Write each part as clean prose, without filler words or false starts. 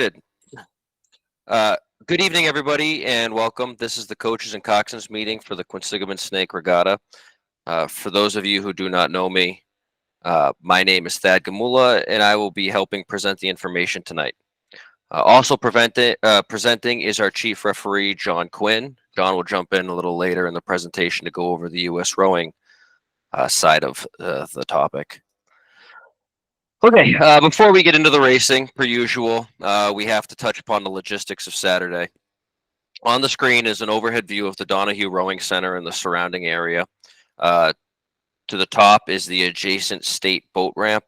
Good. Uh, Good evening, everybody, and welcome. This is the coaches and coxswains meeting for the Quinsigamond Snake Regatta. For those of you who do not know me, my name is Thad Gamula, and I will be helping present the information tonight. Also presenting is our chief referee, John Quinn. John will jump in a little later in the presentation to go over the U.S. rowing side of the topic. Okay, before we get into the racing, per usual, we have to touch upon the logistics of Saturday. On the screen is an overhead view of the Donahue Rowing Center and the surrounding area. To the top is the adjacent state boat ramp.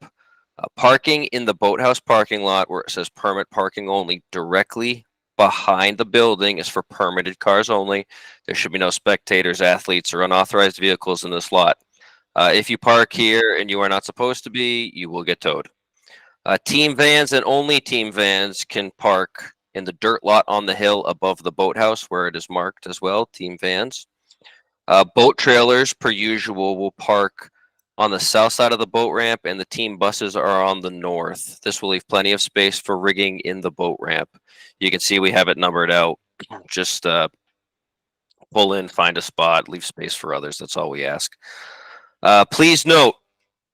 Parking in the boathouse parking lot where it says permit parking only directly behind the building is for permitted cars only. There should be no spectators, athletes, or unauthorized vehicles in this lot. If you park here and you are not supposed to be, you will get towed. Team vans and only team vans can park in the dirt lot on the hill above the boathouse where it is marked as well, team vans. Boat trailers, per usual, will park on the south side of the boat ramp, and the team buses are on the north. This will leave plenty of space for rigging in the boat ramp. You can see we have it numbered out. Just pull in, find a spot, leave space for others. That's all we ask. Please note,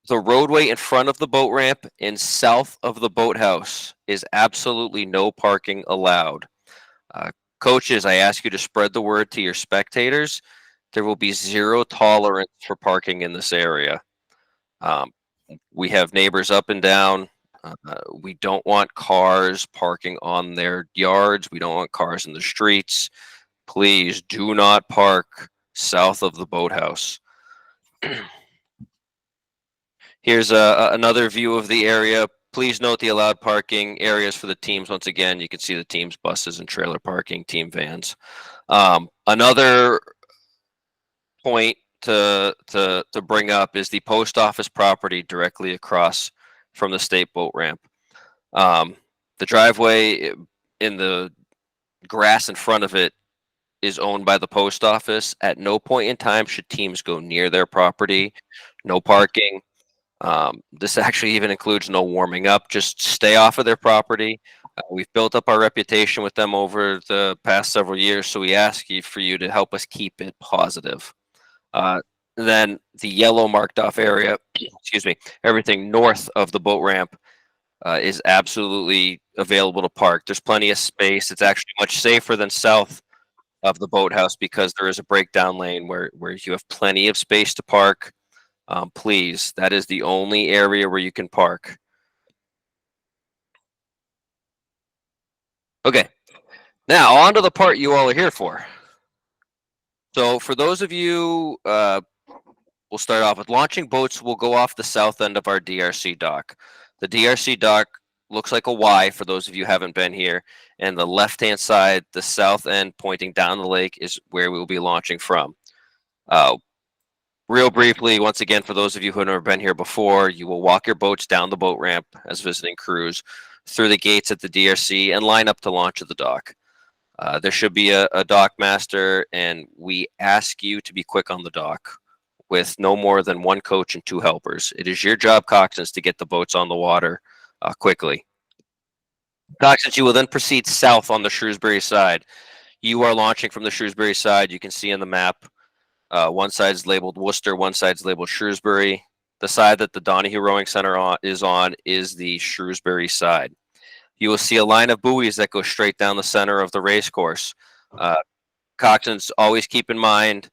the roadway in front of the boat ramp and south of the boathouse is absolutely no parking allowed. Coaches, I ask you to spread the word to your spectators. There will be zero tolerance for parking in this area. We have neighbors up and down. We don't want cars parking on their yards. We don't want cars in the streets. Please do not park south of the boathouse. Here's another view of the area. Please note the allowed parking areas for the teams. Once again, you can see the teams' buses and trailer parking, team vans. Another point to bring up is the post office property directly across from the state boat ramp. The driveway in the grass in front of it is owned by the post office. At no point in time should teams go near their property. No parking. This actually even includes no warming up. Just stay off of their property. We've built up our reputation with them over the past several years, so we ask you for you to help us keep it positive. Then the yellow marked off area, excuse me, everything north of the boat ramp is absolutely available to park. There's plenty of space. It's actually much safer than south of the boathouse because there is a breakdown lane where you have plenty of space to park. Please, that is the only area where you can park. Okay, now on to the part you all are here for. So for those of you, we'll start off with launching boats. Will go off the south end of our DRC dock. The DRC dock looks like a Y for those of you who haven't been here, and the left-hand side, the south end pointing down the lake, is where we will be launching from. Real briefly, once again, for those of you who have never been here before, you will walk your boats down the boat ramp as visiting crews through the gates at the DRC and line up to launch at the dock. There should be a dock master, and we ask you to be quick on the dock with no more than one coach and two helpers. It is your job, coxswains, to get the boats on the water quickly. Coxswains, you will then proceed south on the Shrewsbury side. You are launching from the Shrewsbury side. You can see in the map, one side's labeled Worcester, one side's labeled Shrewsbury. The side that the Donahue Rowing Center is on is the Shrewsbury side. You will see a line of buoys that go straight down the center of the race course. Coxswains, always keep in mind,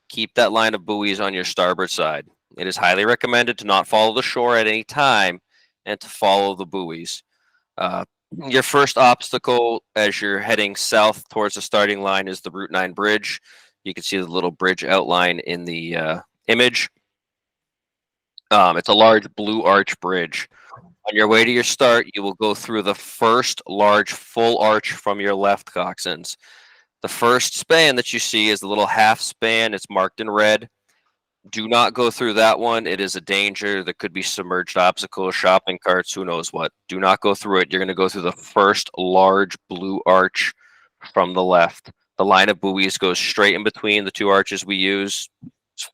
keep that line of buoys on your starboard side. It is highly recommended to not follow the shore at any time and to follow the buoys. Your first obstacle as you're heading south towards the starting line is the Route 9 bridge. You can see the little bridge outline in the image. It's a large blue arch bridge. On your way to your start, you will go through the first large full arch from your left, coxswains. The first span that you see is the little half span. It's marked in red. Do not go through that one. It is a danger. There could be submerged obstacles, shopping carts, who knows what. Do not go through it. You're going to go through the first large blue arch from the left. The line of buoys goes straight in between the two arches we use.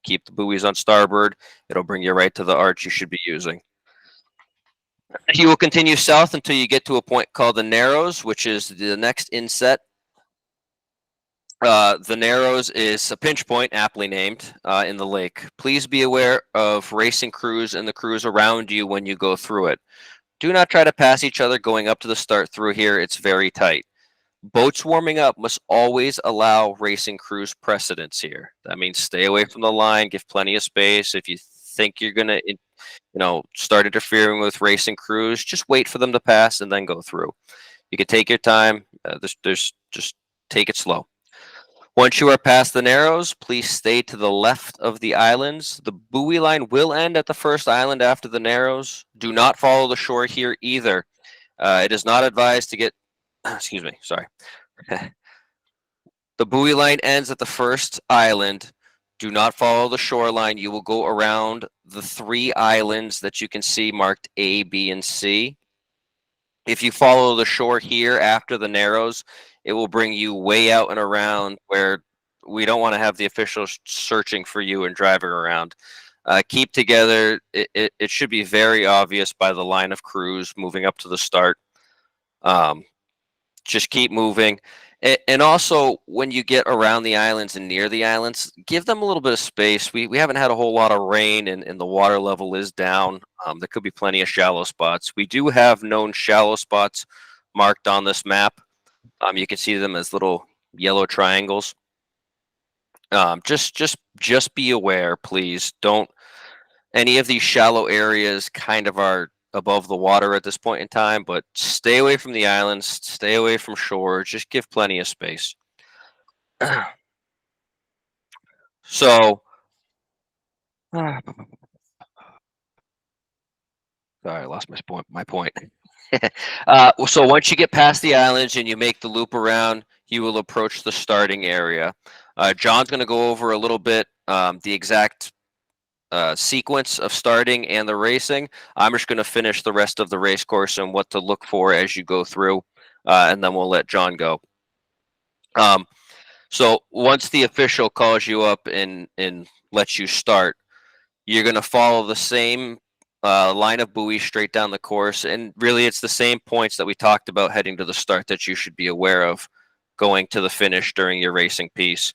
Keep the buoys on starboard. It'll bring you right to the arch you should be using. You will continue south until you get to a point called the Narrows, which is the next inset. The Narrows is a pinch point, aptly named, in the lake. Please be aware of racing crews and the crews around you when you go through it. Do not try to pass each other going up to the start through here. It's very tight. Boats warming up must always allow racing crews precedence here. That means stay away from the line, give plenty of space. If you think you're going to, start interfering with racing crews, just wait for them to pass and then go through. You can take your time. There's just take it slow. Once you are past the Narrows, please stay to the left of the islands. The buoy line will end at the first island after the Narrows. Do not follow the shore here either. It is not advised to get, excuse me, sorry. The buoy line ends at the first island. Do not follow the shoreline. You will go around the 3 islands that you can see marked A, B, and C. If you follow the shore here after the Narrows, it will bring you way out and around where we don't want to have the officials searching for you and driving around. Keep together. It should be very obvious by the line of crews moving up to the start. Just keep moving. And also, when you get around the islands and near the islands, give them a little bit of space. We haven't had a whole lot of rain, and the water level is down. There could be plenty of shallow spots. We do have known shallow spots marked on this map. You can see them as little yellow triangles. Just be aware, please. Don't any of these shallow areas kind of are above the water at this point in time, but stay away from the islands, stay away from shore, just give plenty of space. So, sorry, I lost my point. So once you get past the islands and you make the loop around, you will approach the starting area. John's going to go over a little bit the exact sequence of starting and the racing. I'm just going to finish the rest of the race course and what to look for as you go through, and then we'll let John go. So once the official calls you up and lets you start, you're going to follow the same line of buoys straight down the course, and really it's the same points that we talked about heading to the start that you should be aware of going to the finish during your racing piece.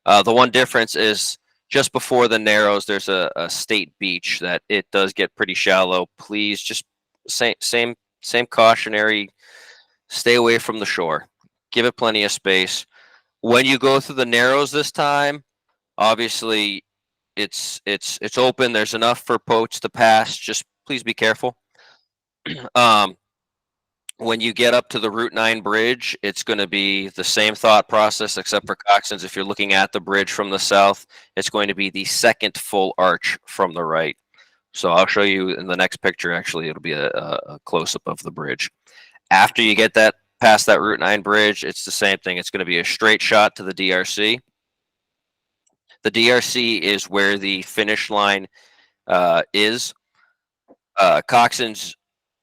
The one difference is just before the Narrows, there's a state beach that it does get pretty shallow. Please just same cautionary, stay away from the shore. Give it plenty of space. When you go through the Narrows this time, obviously it's open. There's enough for boats to pass. Just please be careful. When you get up to the Route 9 bridge, it's going to be the same thought process, except for Coxswains. If you're looking at the bridge from the south, it's going to be the second full arch from the right. So I'll show you in the next picture. Actually, it'll be a close-up of the bridge. After you get that past that Route 9 bridge, it's the same thing. It's going to be a straight shot to the DRC. The DRC is where the finish line is. Coxswains,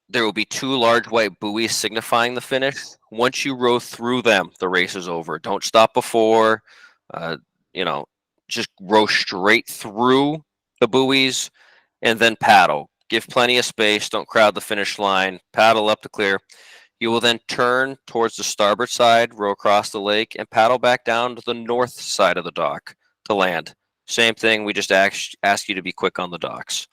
there will be 2 large white buoys signifying the finish. Once you row through them, the race is over. Don't stop before. Just row straight through the buoys and then paddle. Give plenty of space. Don't crowd the finish line. Paddle up to clear. You will then turn towards the starboard side, row across the lake, and paddle back down to the north side of the dock to land. Same thing. We just ask you to be quick on the docks.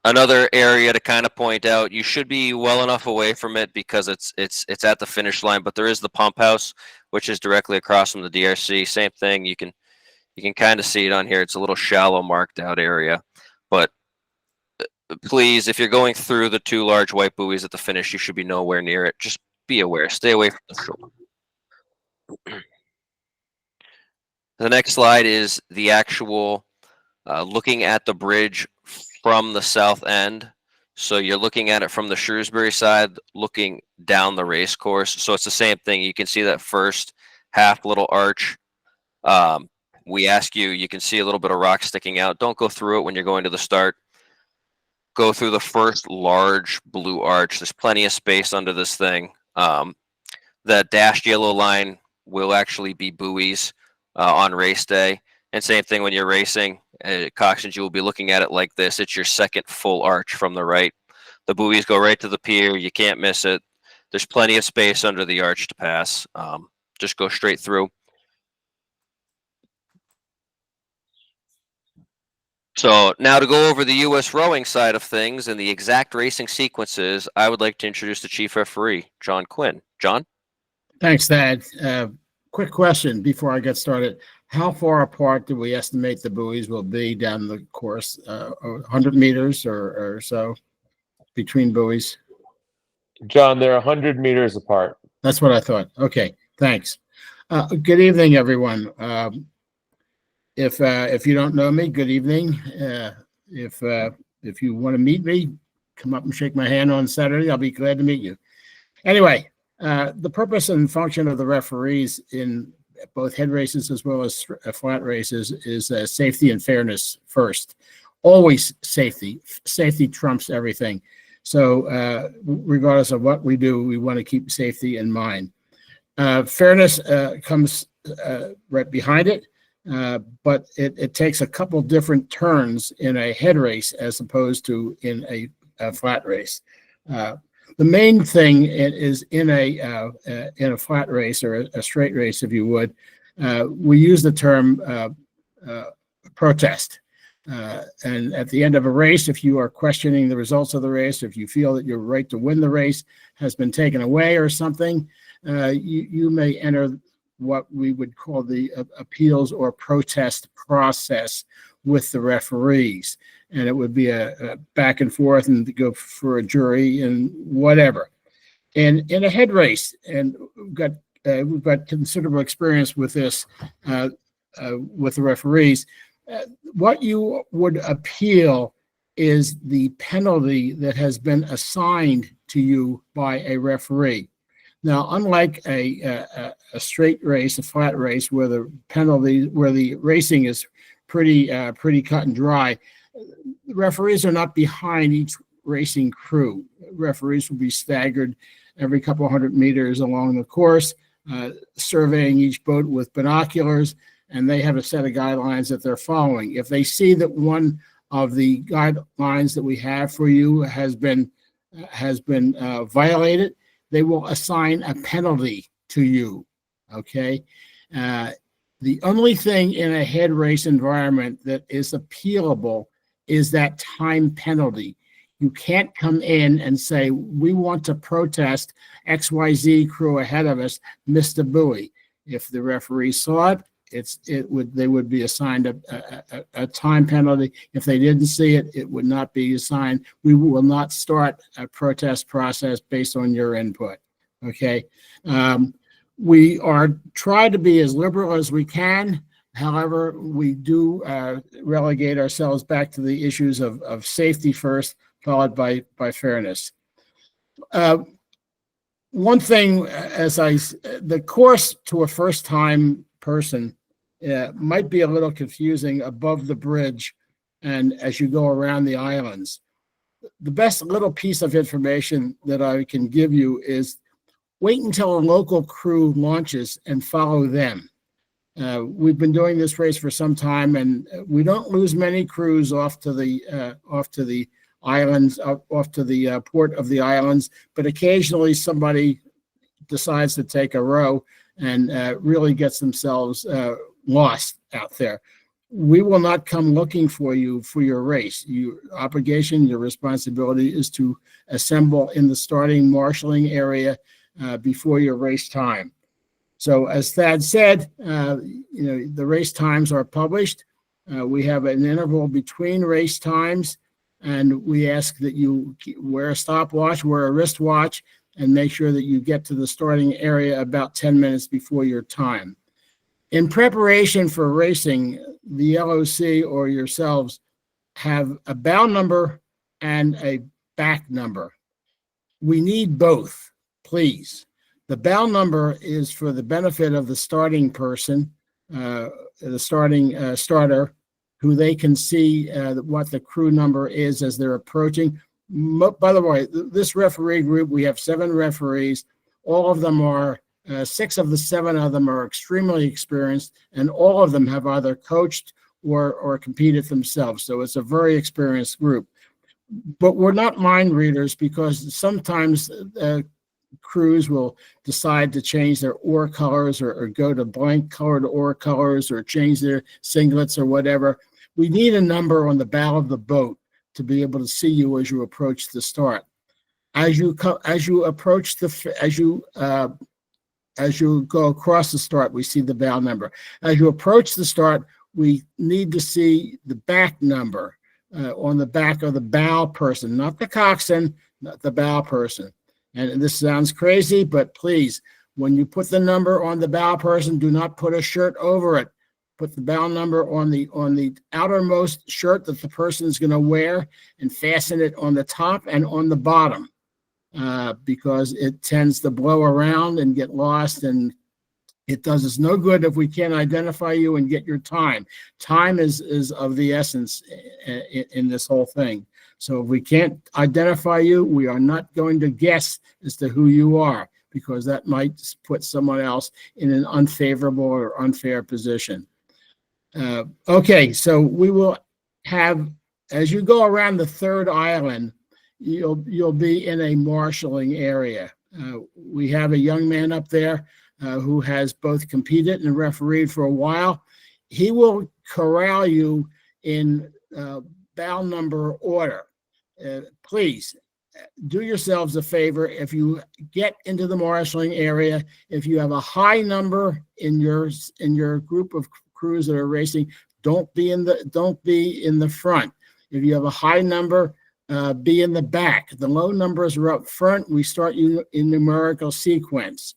Another area to kind of point out, you should be well enough away from it because it's at the finish line, but there is the pump house, which is directly across from the DRC. Same thing. You can kind of see it on here. It's a little shallow marked out area, but please, if you're going through the 2 large white buoys at the finish, you should be nowhere near it. Just be aware. Stay away from the shore. The next slide is the actual looking at the bridge from the south end. So you're looking at it from the Shrewsbury side, looking down the race course. So it's the same thing. You can see that first half little arch. We ask you, you can see a little bit of rock sticking out. Don't go through it when you're going to the start. Go through the first large blue arch. There's plenty of space under this thing. The dashed yellow line will actually be buoys on race day. And same thing when you're racing. Coxswains, you will be looking at it like this. It's your second full arch from the right. The buoys go right to the pier. You can't miss it. There's plenty of space under the arch to pass. Just go straight through. So now to go over the U.S. rowing side of things and the exact racing sequences, I would like to introduce the chief referee, John Quinn. John? Thanks, Thad. Quick question before I get started. How far apart do we estimate the buoys will be down the course? 100 meters or so between buoys? John, they're 100 meters apart. That's what I thought. Okay, thanks. Good evening, everyone. If you don't know me, good evening. If you want to meet me, come up and shake my hand on Saturday. I'll be glad to meet you. Anyway, the purpose and function of the referees in both head races as well as flat races is safety and fairness first. Always safety. Safety trumps everything. So regardless of what we do, we want to keep safety in mind. Fairness comes right behind it. But it takes a couple different turns in a head race as opposed to in a flat race. The main thing is in a flat race or a straight race, if you would, we use the term protest. And at the end of a race, if you are questioning the results of the race, if you feel that your right to win the race has been taken away or something, you may enter what we would call the appeals or protest process with the referees. And it would be a back and forth and to go for a jury and whatever. And in a head race, and we've got considerable experience with this with the referees, what you would appeal is the penalty that has been assigned to you by a referee. Now, unlike a straight race, a flat race, where the penalty, where the racing is pretty cut and dry, referees are not behind each racing crew. Referees will be staggered every couple hundred meters along the course, surveying each boat with binoculars, and they have a set of guidelines that they're following. If they see that one of the guidelines that we have for you has been violated, they will assign a penalty to you, okay? The only thing in a head race environment that is appealable is that time penalty. You can't come in and say, we want to protest XYZ crew ahead of us missed a buoy. If the referee saw it, they would be assigned a time penalty. If they didn't see it, it would not be assigned. We will not start a protest process based on your input. Okay. We are trying to be as liberal as we can. However, we do relegate ourselves back to the issues of safety first, followed by fairness. One thing, the course to a first-time person might be a little confusing above the bridge and as you go around the islands. The best little piece of information that I can give you is wait until a local crew launches and follow them. We've been doing this race for some time, and we don't lose many crews off to the islands, off to the port of the islands, but occasionally somebody decides to take a row and really gets themselves lost out there. We will not come looking for you for your race. Your obligation, your responsibility is to assemble in the starting marshalling area before your race time. So as Thad said, the race times are published. We have an interval between race times, and we ask that you wear a stopwatch, wear a wristwatch, and make sure that you get to the starting area about 10 minutes before your time. In preparation for racing, the LOC or yourselves have a bow number and a back number. We need both, please. The bow number is for the benefit of the starting person, the starting starter, who they can see what the crew number is as they're approaching. By the way, this referee group, we have 7 referees. All of them are, 6 of the 7 of them are extremely experienced, and all of them have either coached or competed themselves. So it's a very experienced group. but we're not mind readers, because sometimes crews will decide to change their oar colors, or go to blank colored oar colors, or change their singlets or whatever. We need a number on the bow of the boat to be able to see you as you approach the start. As you approach as you go across the start, we see the bow number. As you approach the start, we need to see the back number on the back of the bow person, not the coxswain, not the bow person. And this sounds crazy, but please, when you put the number on the bow person, do not put a shirt over it. Put the bow number on the outermost shirt that the person is going to wear, and fasten it on the top and on the bottom, because it tends to blow around and get lost, and it does us no good if we can't identify you and get your time. Time is of the essence in this whole thing. So if we can't identify you, we are not going to guess as to who you are, because that might put someone else in an unfavorable or unfair position. Okay, so we will have, as you go around the third island, you'll be in a marshalling area. We have a young man up there who has both competed and refereed for a while. He will corral you in bow number order. Please do yourselves a favor. If you get into the marshalling area, if you have a high number in your group of crews that are racing, don't be in the front. If you have a high number, be in the back. The low numbers are up front. We start you in numerical sequence.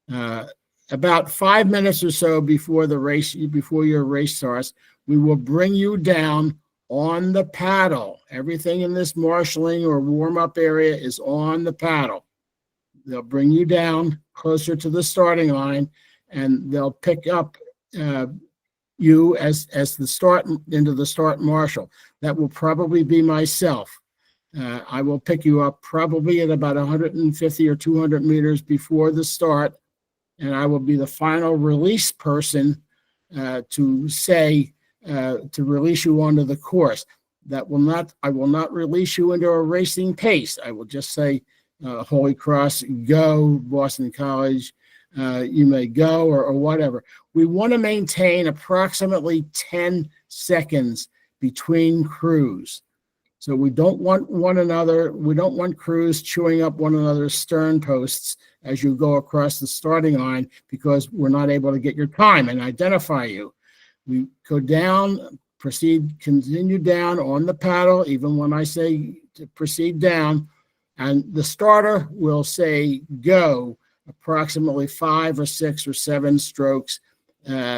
About 5 minutes or so before your race starts, we will bring you down on the paddle. Everything in this marshalling or warm-up area is on the paddle. They'll bring you down closer to the starting line, and they'll pick up you as the start into the start marshal. That will probably be myself. I will pick you up probably at about 150 or 200 meters before the start, and I will be the final release person to release you onto the course. I will not release you into a racing pace. I will just say, Holy Cross, go, Boston College, you may go, or whatever. We want to maintain approximately 10 seconds between crews. So we don't want crews chewing up one another's stern posts as you go across the starting line, because we're not able to get your time and identify you. We go down, continue down on the paddle, even when I say to proceed down, and the starter will say go approximately 5 or 6 or 7 strokes,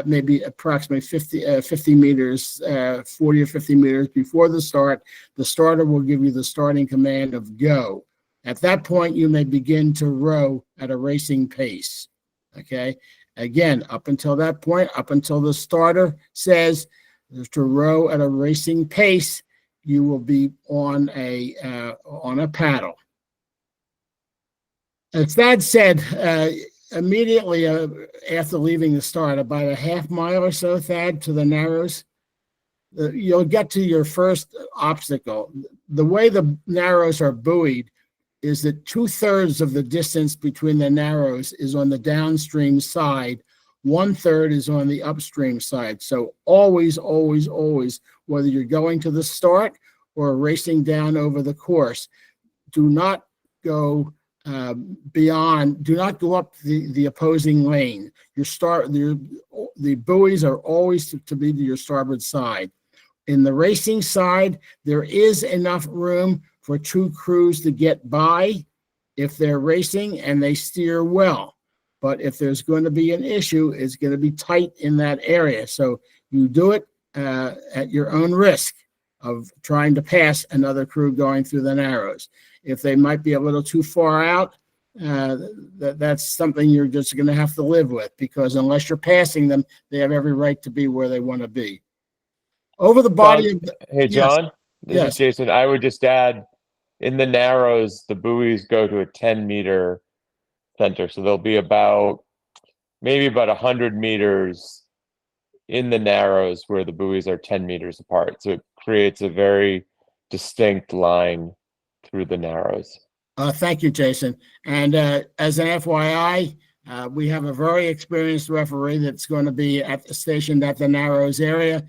maybe approximately 50 meters, 40 or 50 meters before the start. The starter will give you the starting command of go. At that point, you may begin to row at a racing pace. Okay. Again, up until that point, up until the starter says to row at a racing pace, you will be on a paddle. As Thad said, immediately after leaving the start, about a half mile or so, Thad, to the Narrows, you'll get to your first obstacle. The way the Narrows are buoyed is that 2/3 of the distance between the Narrows is on the downstream side. 1/3 is on the upstream side. So always, always, always, whether you're going to the start or racing down over the course, do not go do not go up the opposing lane. The buoys are always to be to your starboard side. In the racing side, there is enough room for 2 crews to get by if they're racing and they steer well. But if there's going to be an issue, it's going to be tight in that area. So you do it at your own risk of trying to pass another crew going through the Narrows. If they might be a little too far out, that's something you're just going to have to live with, because unless you're passing them, they have every right to be where they want to be. Over the body John, of the, hey, John, this yes. is Jason. I would just add, in the Narrows, the buoys go to a 10-meter center. So they'll be maybe about 100 meters in the Narrows where the buoys are 10 meters apart. So it creates a very distinct line through the narrows. Thank you, Jason. And as an FYI, we have a very experienced referee that's going to be stationed at the Narrows area.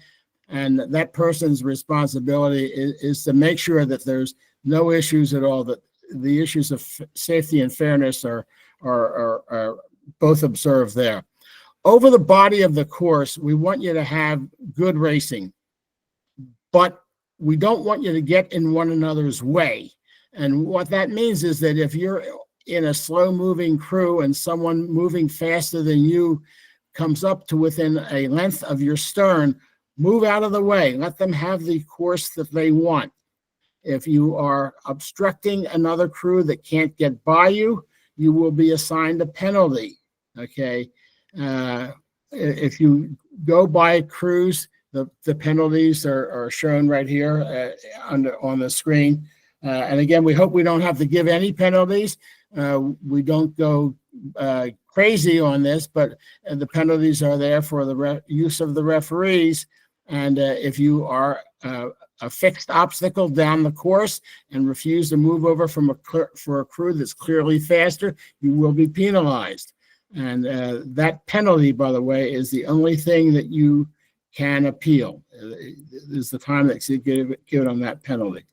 And that person's responsibility is to make sure that there's no issues at all, that the issues of safety and fairness are both observed there. Over the body of the course, we want you to have good racing, but we don't want you to get in one another's way. And what that means is that if you're in a slow-moving crew and someone moving faster than you comes up to within a length of your stern, move out of the way. Let them have the course that they want. If you are obstructing another crew that can't get by you, you will be assigned a penalty, okay? If you go by crews, the penalties are shown right here on the screen. And again, we hope we don't have to give any penalties. We don't go crazy on this, but the penalties are there for the use of the referees. And if you are a fixed obstacle down the course and refuse to move over for a crew that's clearly faster, you will be penalized. And that penalty, by the way, is the only thing that you can appeal. Is the time that's given on that penalty.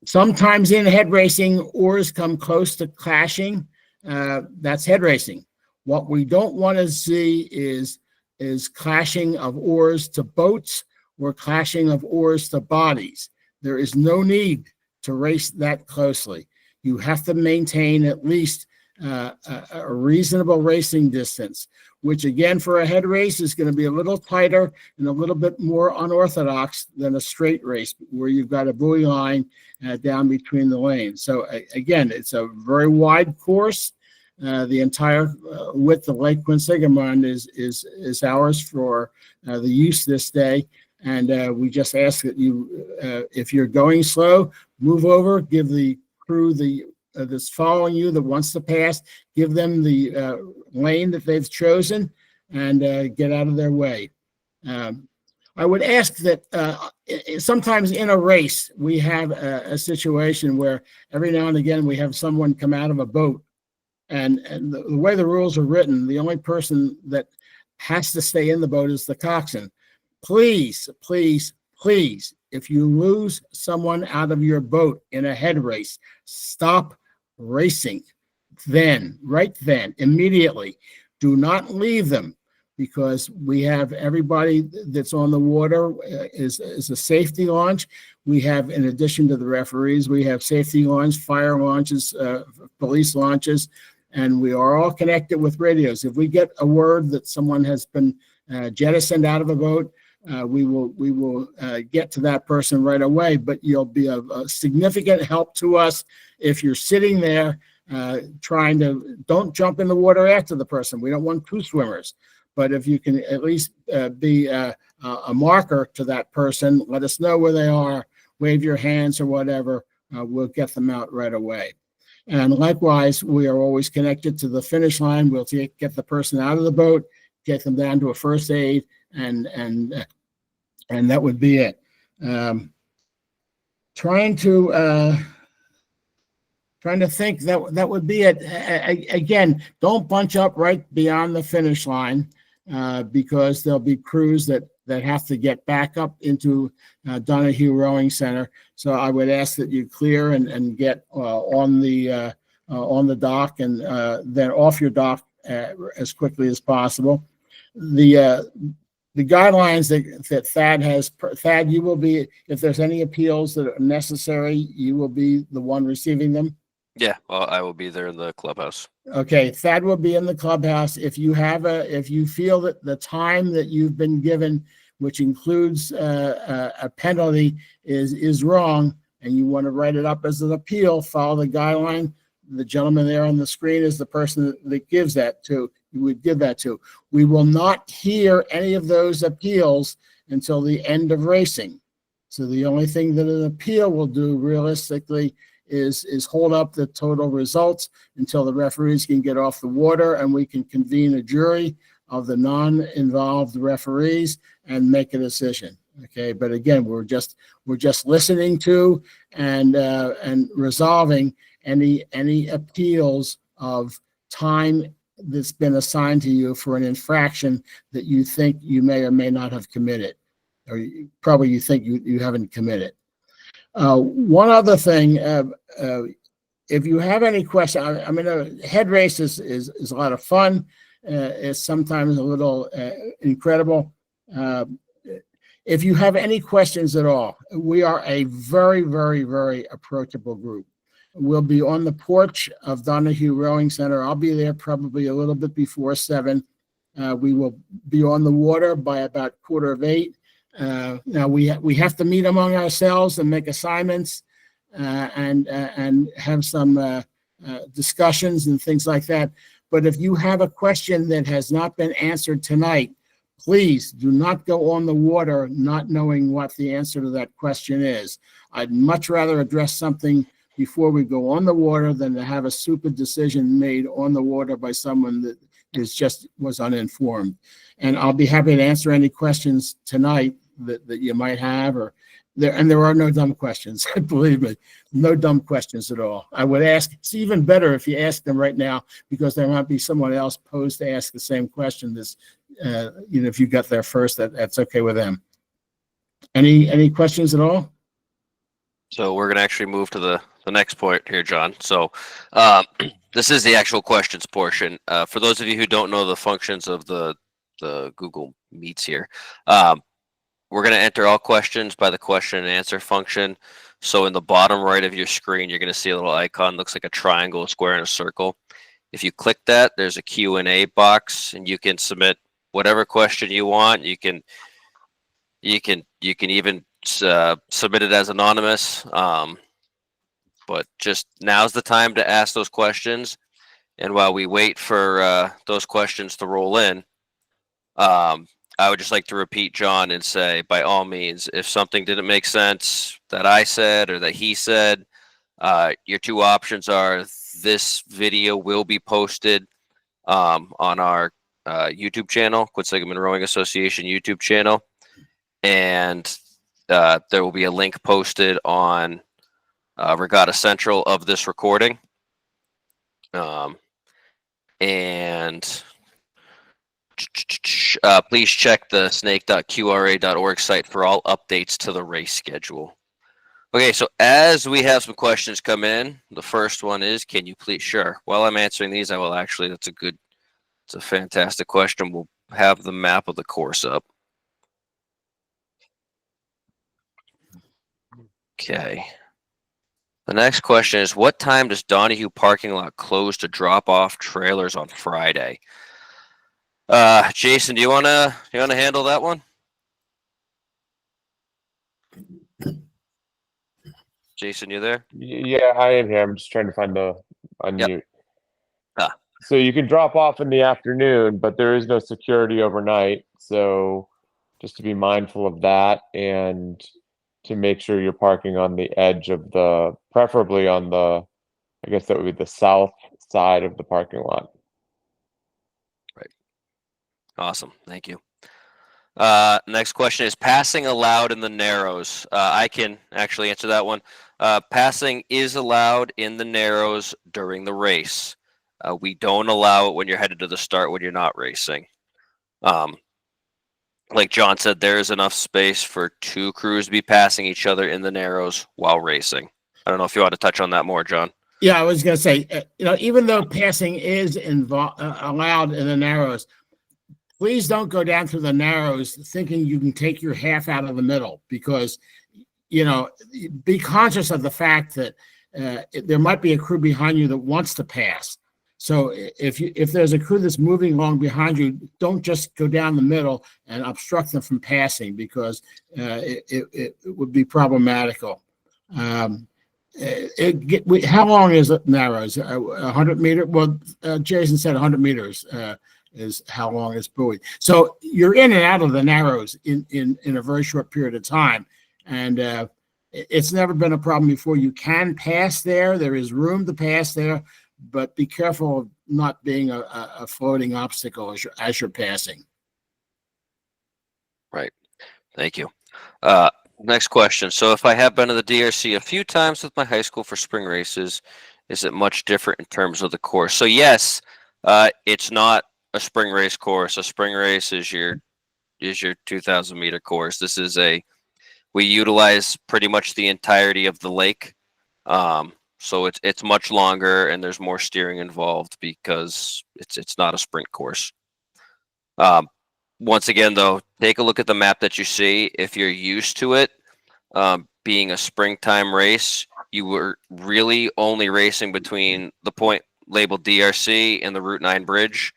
Sometimes in head racing, oars come close to clashing. That's head racing. What we don't want to see is clashing of oars to boats or clashing of oars to bodies. There is no need to race that closely. You have to maintain at least a reasonable racing distance, which again for a head race is going to be a little tighter and a little bit more unorthodox than a straight race where you've got a buoy line down between the lanes. So again, it's a very wide course. The entire width of Lake Quinsigamond is ours for the use this day. And we just ask that you, if you're going slow, move over, give the crew that's following you that wants to pass, give them the lane that they've chosen and get out of their way. I would ask that sometimes in a race, we have a situation where every now and again we have someone come out of a boat. And the way the rules are written, the only person that has to stay in the boat is the coxswain. Please, please, please, if you lose someone out of your boat in a head race, stop racing right then, immediately. Do not leave them, because we have everybody that's on the water is a safety launch. We have, in addition to the referees, we have safety launch, fire launches, police launches, and we are all connected with radios. If we get a word that someone has been jettisoned out of a boat, we will get to that person right away, but you'll be a significant help to us if you're sitting there don't jump in the water after the person. We don't want two swimmers, but if you can at least be a marker to that person, let us know where they are, wave your hands or whatever, we'll get them out right away. And likewise, we are always connected to the finish line. We'll get the person out of the boat, get them down to a first aid, and that would be it. Trying to think that would be it. Again, don't bunch up right beyond the finish line because there'll be crews that have to get back up into Donahue Rowing Center. So I would ask that you clear and get on the dock and then off your dock as quickly as possible. The guidelines that Thad has, Thad, you will be, if there's any appeals that are necessary, you will be the one receiving them. Yeah, well, I will be there in the clubhouse. Okay, Thad will be in the clubhouse. If you feel that the time that you've been given, which includes a penalty, is wrong, and you want to write it up as an appeal, follow the guideline. The gentleman there on the screen is the person that gives that to. You would give that to. We will not hear any of those appeals until the end of racing. So the only thing that an appeal will do realistically is hold up the total results until the referees can get off the water and we can convene a jury of the non-involved referees and make a decision. Okay, but again, we're just listening to and resolving any appeals of time that's been assigned to you for an infraction that you think you may or may not have committed, or probably you think you haven't committed. One other thing, if you have any question, I mean, a head race is a lot of fun. It's sometimes a little incredible. If you have any questions at all, we are a very, very, very approachable group. We'll be on the porch of Donahue Rowing Center. I'll be there probably a little bit before 7. We will be on the water by about 7:45. Now we have to meet among ourselves and make assignments and have some discussions and things like that. But if you have a question that has not been answered tonight, please do not go on the water not knowing what the answer to that question is. I'd much rather address something before we go on the water than to have a stupid decision made on the water by someone that was uninformed. And I'll be happy to answer any questions tonight that you might have, and there are no dumb questions. Believe me, no dumb questions at all. I would ask, it's even better if you ask them right now, because there might be someone else posed to ask the same question. This, if you got there first, that's okay with them. Any questions at all? So we're going to actually move to the next point here, John. So this is the actual questions portion. For those of you who don't know the functions of the Google Meets here, we're going to enter all questions by the question and answer function. So in the bottom right of your screen, you're going to see a little icon, looks like a triangle, a square, and a circle. If you click that, there's a Q&A box, and you can submit whatever question you want. You can even submit it as anonymous. But just now's the time to ask those questions. And while we wait for those questions to roll in, I would just like to repeat John and say, by all means, if something didn't make sense that I said or that he said, your two options are this video will be posted on our YouTube channel, Quinsigamond Rowing Association YouTube channel, and there will be a link posted on Regatta Central of this recording. And please check the snake.qra.org site for all updates to the race schedule. Okay, so as we have some questions come in, the first one is, can you please, sure. While I'm answering these, I will actually, it's a fantastic question. We'll have the map of the course up. Okay. The next question is, what time does Donahue parking lot close to drop off trailers on Friday? Jason, do you wanna handle that one? Jason, you there? Yeah, I am here. I'm just trying to find the unmute. Yep. Ah. So you can drop off in the afternoon, but there is no security overnight. So just to be mindful of that, and to make sure you're parking on the edge of preferably on I guess that would be the south side of the parking lot. Right. Awesome. Thank you. Next question is, passing allowed in the Narrows? I can actually answer that one. Passing is allowed in the Narrows during the race. We don't allow it when you're headed to the start when you're not racing. Like John said, there is enough space for two crews to be passing each other in the Narrows while racing. I don't know if you want to touch on that more, John. Yeah, I was going to say, even though passing is allowed in the Narrows, please don't go down through the Narrows thinking you can take your half out of the middle, because, be conscious of the fact that there might be a crew behind you that wants to pass. So if there's a crew that's moving along behind you, don't just go down the middle and obstruct them from passing, because it would be problematical. How long is it Narrows? 100 meters? Well, Jason said 100 meters is how long it's buoyed. So you're in and out of the Narrows in a very short period of time. And it's never been a problem before. You can pass there. There is room to pass there, but be careful of not being a floating obstacle as you're passing. Right. Thank you. Next question. So if I have been to the DRC a few times with my high school for spring races, is it much different in terms of the course? So yes, it's not a spring race course. A spring race is your 2,000 meter course. We utilize pretty much the entirety of the lake. So it's much longer and there's more steering involved because it's not a sprint course. Once again, though, take a look at the map that you see. If you're used to it being a springtime race, you were really only racing between the point labeled DRC and the Route 9 bridge.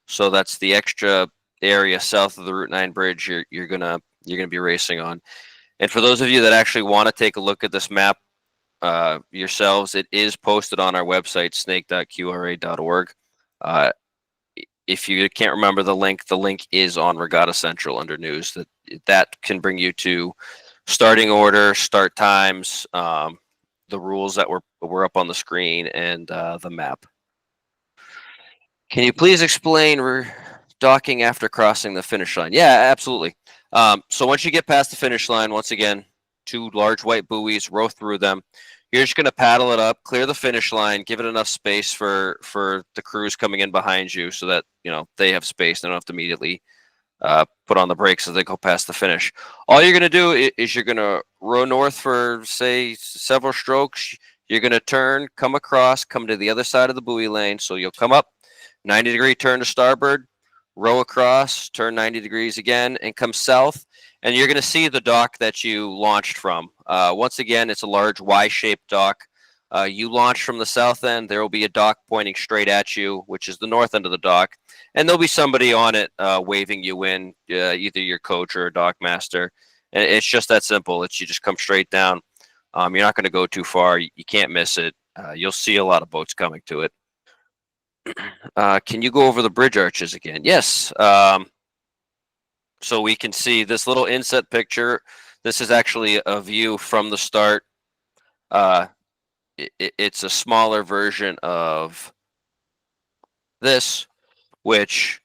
So that's the extra area south of the Route 9 bridge you're gonna be racing on. And for those of you that actually want to take a look at this map yourselves, it is posted on our website, snake.qra.org. If you can't remember the link is on Regatta Central under news. That can bring you to starting order, start times, the rules that were up on the screen, and the map. Can you please explain docking after crossing the finish line? Yeah, absolutely. So once you get past the finish line, once again, 2 large white buoys, row through them. You're just going to paddle it up, clear the finish line, give it enough space for the crews coming in behind you so that, they have space. They don't have to immediately put on the brakes as they go past the finish. All you're going to do is you're going to row north for, say, several strokes. You're going to turn, come across, come to the other side of the buoy lane. So you'll come up, 90-degree turn to starboard, row across, turn 90 degrees again, and come south. And you're going to see the dock that you launched from. Once again, it's a large Y-shaped dock. You launch from the south end. There will be a dock pointing straight at you, which is the north end of the dock. And there'll be somebody on it waving you in, either your coach or a dock master. And it's just that simple. You just come straight down. You're not going to go too far. You can't miss it. You'll see a lot of boats coming to it. Can you go over the bridge arches again? Yes. So we can see this little inset picture. This is actually a view from the start. It's a smaller version of this, which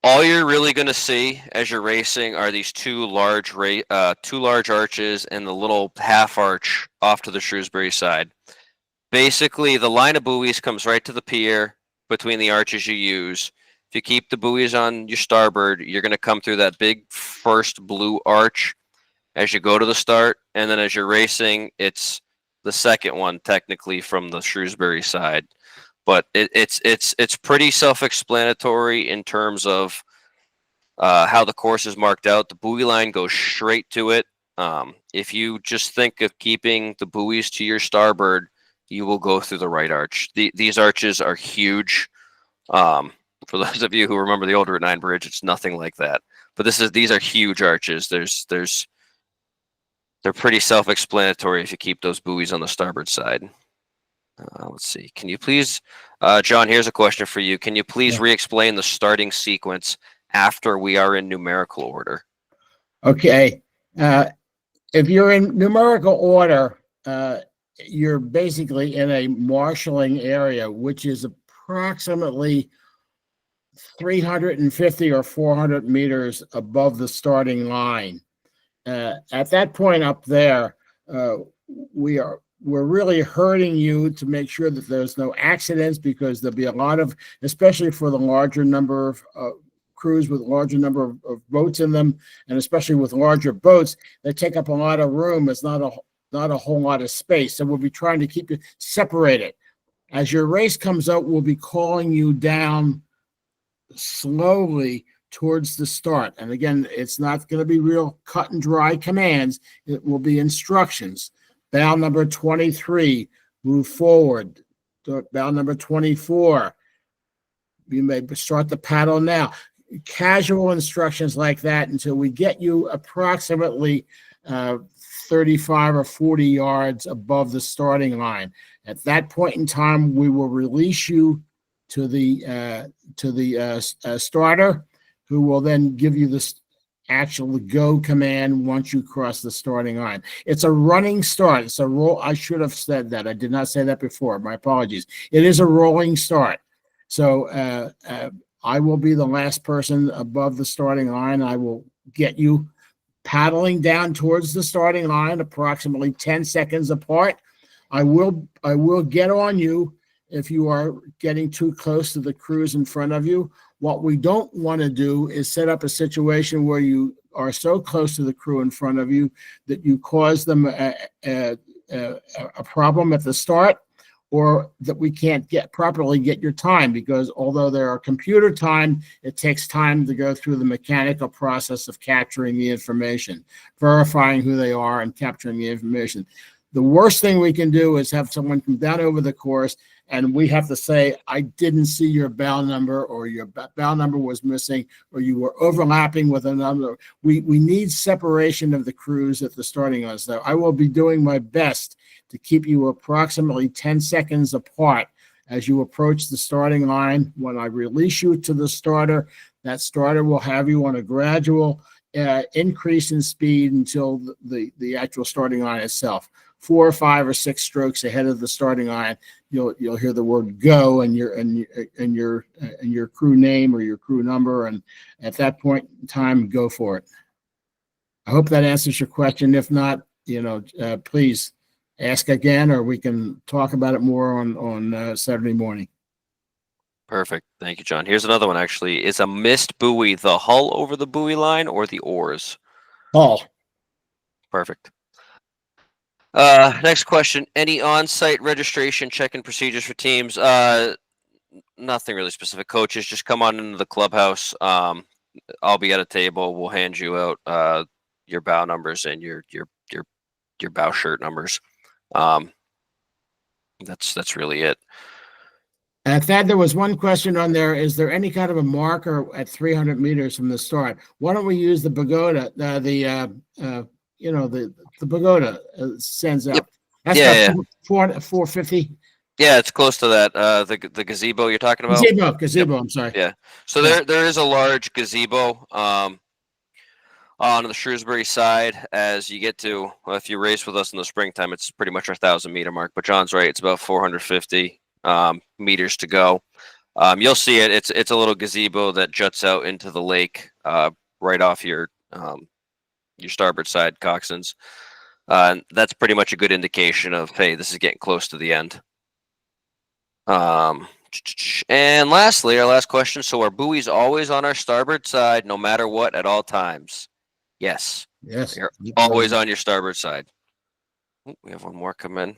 all you're really going to see as you're racing are these two large arches and the little half arch off to the Shrewsbury side. Basically, the line of buoys comes right to the pier between the arches you use. If you keep the buoys on your starboard, you're going to come through that big first blue arch as you go to the start. And then as you're racing, it's the second one technically from the Shrewsbury side. But it's pretty self-explanatory in terms of how the course is marked out. The buoy line goes straight to it. If you just think of keeping the buoys to your starboard, you will go through the right arch. These arches are huge. For those of you who remember the old Route 9 bridge, it's nothing like that. But these are huge arches. They're pretty self-explanatory if you keep those buoys on the starboard side. Let's see. Can you please, John, here's a question for you. Can you please re-explain the starting sequence after we are in numerical order? Okay. If you're in numerical order, you're basically in a marshalling area, which is approximately 350 or 400 meters above the starting line. At that point up there, we're really hurting you to make sure that there's no accidents, because there'll be a lot of, especially for the larger number of crews with larger number of boats in them, and especially with larger boats, they take up a lot of room. It's not a whole lot of space. So we'll be trying to keep you separated. As your race comes out, we'll be calling you down slowly towards the start. And again, it's not going to be real cut and dry commands. It will be instructions. Bow number 23, move forward. Bow number 24, you may start the paddle now. Casual instructions like that until we get you approximately 35 or 40 yards above the starting line. At that point in time, we will release you to the starter, who will then give you the actual go command once you cross the starting line. It's a running start. It's a roll. I should have said that. I did not say that before. My apologies. It is a rolling start. So I will be the last person above the starting line. I will get you paddling down towards the starting line, approximately 10 seconds apart. I will get on you if you are getting too close to the crews in front of you. What we don't want to do is set up a situation where you are so close to the crew in front of you that you cause them a problem at the start, or that we can't properly get your time, because although there are computer time, it takes time to go through the mechanical process of capturing the information, verifying who they are and capturing the information. The worst thing we can do is have someone come down over the course and we have to say, I didn't see your bow number, or your bow number was missing, or you were overlapping with another. We need separation of the crews at the starting line. So I will be doing my best to keep you approximately 10 seconds apart as you approach the starting line. When I release you to the starter, that starter will have you on a gradual increase in speed until the actual starting line itself. 4 or 5 or 6 strokes ahead of the starting line, you'll hear the word go and your crew name or your crew number, and at that point in time, go for it. I hope that answers your question. If not, please ask again, or we can talk about it more on Saturday morning. Perfect. Thank you, John. Here's another one, actually. Is a missed buoy the hull over the buoy line or the oars? Hull. Perfect. Next question. Any on-site registration check-in procedures for teams? Nothing really specific. Coaches, just come on into the clubhouse. I'll be at a table. We'll hand you out your bow numbers and your bow shirt numbers. That's really it. Thad, there was one question on there. Is there any kind of a marker at 300 meters from the start? Why don't we use the pagoda? The pagoda sends out. Yep. That's Yeah, about 450. Yeah, it's close to that. The gazebo you're talking about. Gazebo. Yep. I'm sorry. Yeah. So there is a large gazebo on the Shrewsbury side. As you get to, if you race with us in the springtime, it's pretty much our 1,000-meter mark. But John's right; it's about 450 meters to go. You'll see it. It's a little gazebo that juts out into the lake, right off your starboard side, Coxswains. That's pretty much a good indication of, hey, this is getting close to the end. And lastly, our last question. So are buoys always on our starboard side, no matter what, at all times? Yes. Yes. You're always on your starboard side. Ooh, we have one more come in.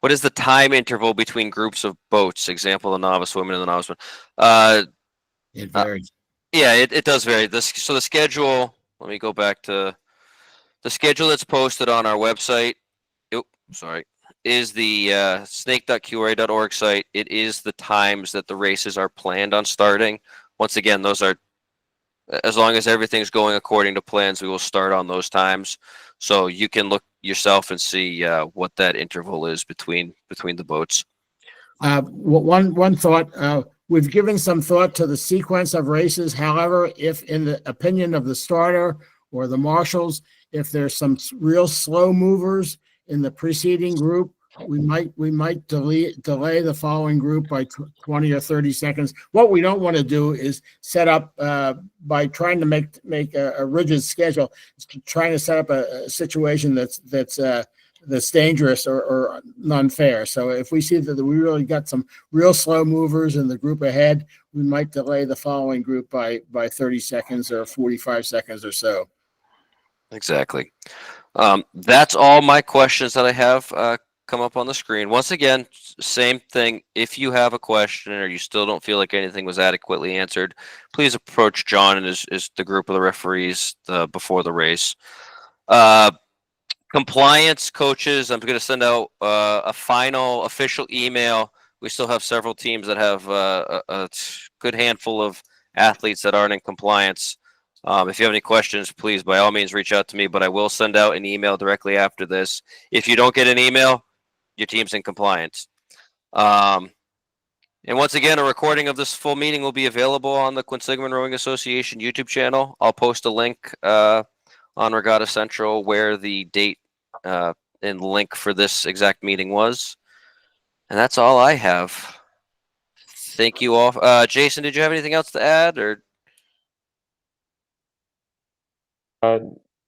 What is the time interval between groups of boats? Example, the novice women and the novice men. It varies. Yeah, it does vary. So the schedule, let me go back to the schedule that's posted on our website. Is the snake.qra.org site. It is the times that the races are planned on starting. Once again, those are, as long as everything's going according to plans, we will start on those times. So you can look yourself and see what that interval is between the boats. One thought, we've given some thought to the sequence of races. However, if in the opinion of the starter or the marshals, if there's some real slow movers in the preceding group, we might delay the following group by 20 or 30 seconds. What we don't want to do is set up by trying to make a rigid schedule, trying to set up a situation that's dangerous or unfair. So if we see that we really got some real slow movers in the group ahead, we might delay the following group by 30 seconds or 45 seconds or so. Exactly. That's all my questions that I have come up on the screen. Once again, same thing. If you have a question or you still don't feel like anything was adequately answered, please approach John and the group of the referees before the race. Compliance coaches, I'm going to send out a final official email. We still have several teams that have a good handful of athletes that aren't in compliance. If you have any questions, please, by all means, reach out to me, but I will send out an email directly after this. If you don't get an email, your team's in compliance. And once again, a recording of this full meeting will be available on the Quinsigamond Rowing Association YouTube channel. I'll post a link on Regatta Central where the date and link for this exact meeting was. And that's all I have. Thank you all. Jason, did you have anything else to add, or?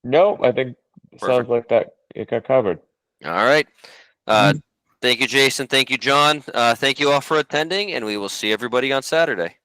No, I think it sounds Perfect. like that it got covered. All right. Mhm. Thank you, Jason. Thank you, John. Thank you all for attending, and we will see everybody on Saturday.